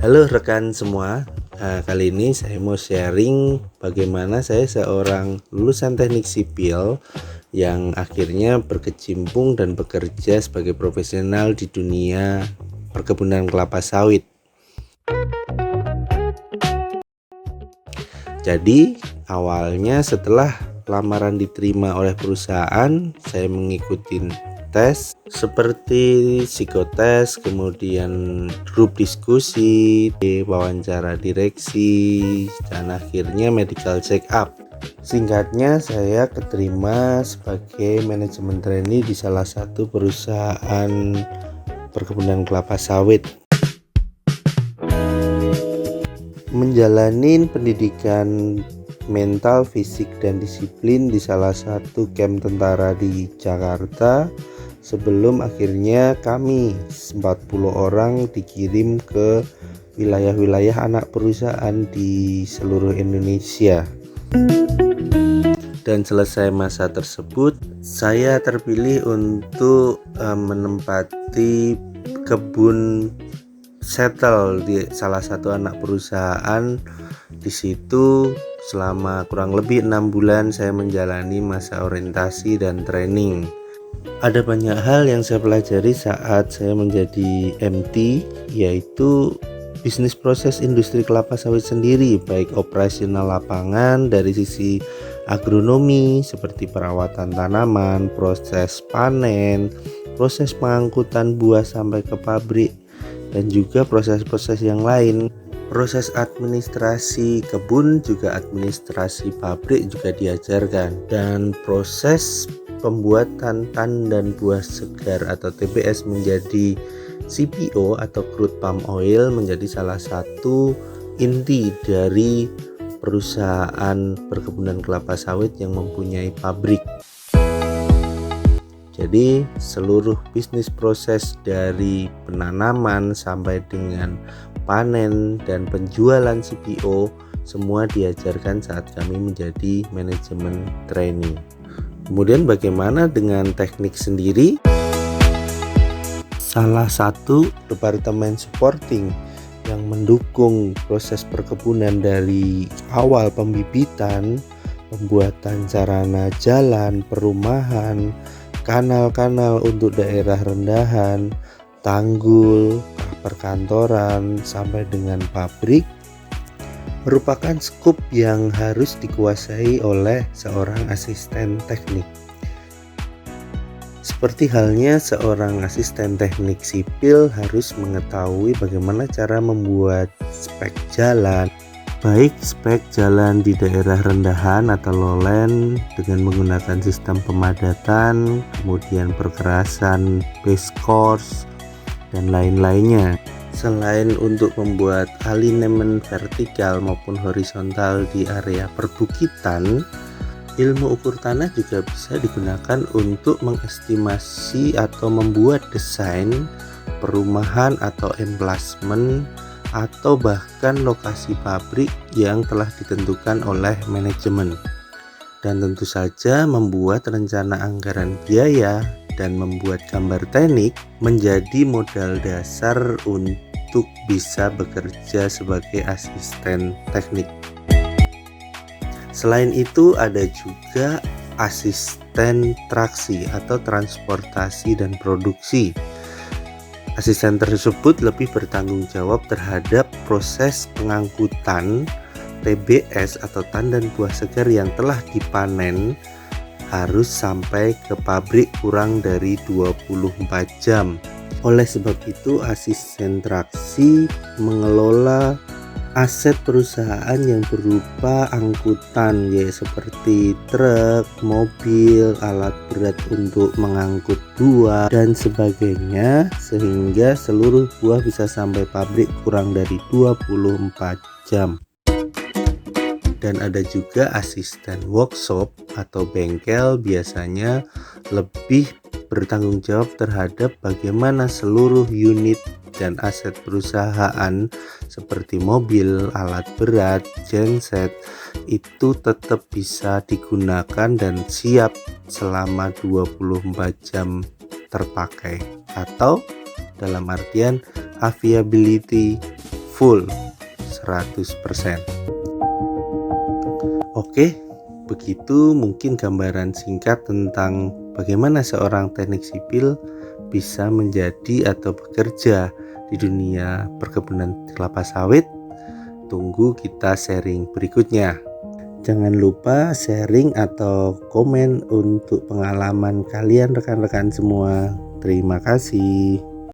Halo rekan semua, kali ini saya mau sharing bagaimana saya seorang lulusan teknik sipil yang akhirnya berkecimpung dan bekerja sebagai profesional di dunia perkebunan kelapa sawit. Jadi awalnya setelah lamaran diterima oleh perusahaan, saya mengikuti tes seperti psikotes, kemudian grup diskusi, wawancara direksi, dan akhirnya medical check up. Singkatnya, saya keterima sebagai manajemen trainee di salah satu perusahaan perkebunan kelapa sawit. Menjalani pendidikan mental, fisik, dan disiplin di salah satu camp tentara di Jakarta sebelum akhirnya kami 40 orang dikirim ke wilayah-wilayah anak perusahaan di seluruh Indonesia. Dan selesai masa tersebut, saya terpilih untuk menempati kebun settle di salah satu anak perusahaan. Di situ selama kurang lebih 6 bulan saya menjalani masa orientasi dan training. Ada banyak hal yang saya pelajari saat saya menjadi MT, yaitu bisnis proses industri kelapa sawit sendiri, baik operasional lapangan dari sisi agronomi seperti perawatan tanaman, proses panen, proses pengangkutan buah sampai ke pabrik, dan juga proses-proses yang lain. Proses administrasi kebun juga administrasi pabrik juga diajarkan, dan proses pembuatan tandan buah segar atau TBS menjadi CPO atau crude palm oil menjadi salah satu inti dari perusahaan perkebunan kelapa sawit yang mempunyai pabrik. Jadi seluruh bisnis proses dari penanaman sampai dengan panen dan penjualan CPO semua diajarkan saat kami menjadi manajemen trainee. Kemudian bagaimana dengan teknik sendiri? Salah satu departemen supporting yang mendukung proses perkebunan dari awal pembibitan, pembuatan sarana jalan, perumahan, kanal-kanal untuk daerah rendahan, tanggul, perkantoran, sampai dengan pabrik, merupakan skup yang harus dikuasai oleh seorang asisten teknik. Seperti halnya seorang asisten teknik sipil harus mengetahui bagaimana cara membuat spek jalan, baik spek jalan di daerah rendahan atau lowland dengan menggunakan sistem pemadatan, kemudian perkerasan base course, dan lain-lainnya. Selain untuk membuat alignment vertikal maupun horizontal di area perbukitan, ilmu ukur tanah juga bisa digunakan untuk mengestimasi atau membuat desain perumahan atau emplacement atau bahkan lokasi pabrik yang telah ditentukan oleh manajemen. Dan tentu saja membuat rencana anggaran biaya dan membuat gambar teknik menjadi modal dasar untuk bisa bekerja sebagai asisten teknik. Selain itu ada juga asisten traksi atau transportasi dan produksi. Asisten tersebut lebih bertanggung jawab terhadap proses pengangkutan TBS atau tandan buah segar yang telah dipanen harus sampai ke pabrik kurang dari 24 jam. Oleh sebab itu, asisten traksi mengelola aset perusahaan yang berupa angkutan, yaitu seperti truk, mobil, alat berat untuk mengangkut buah dan sebagainya, sehingga seluruh buah bisa sampai pabrik kurang dari 24 jam. Dan ada juga asisten workshop atau bengkel, biasanya lebih bertanggung jawab terhadap bagaimana seluruh unit dan aset perusahaan seperti mobil, alat berat, genset itu tetap bisa digunakan dan siap selama 24 jam terpakai, atau dalam artian availability full 100%. Oke, begitu mungkin gambaran singkat tentang bagaimana seorang teknik sipil bisa menjadi atau bekerja di dunia perkebunan kelapa sawit. Tunggu kita sharing berikutnya. Jangan lupa sharing atau komen untuk pengalaman kalian rekan-rekan semua. Terima kasih.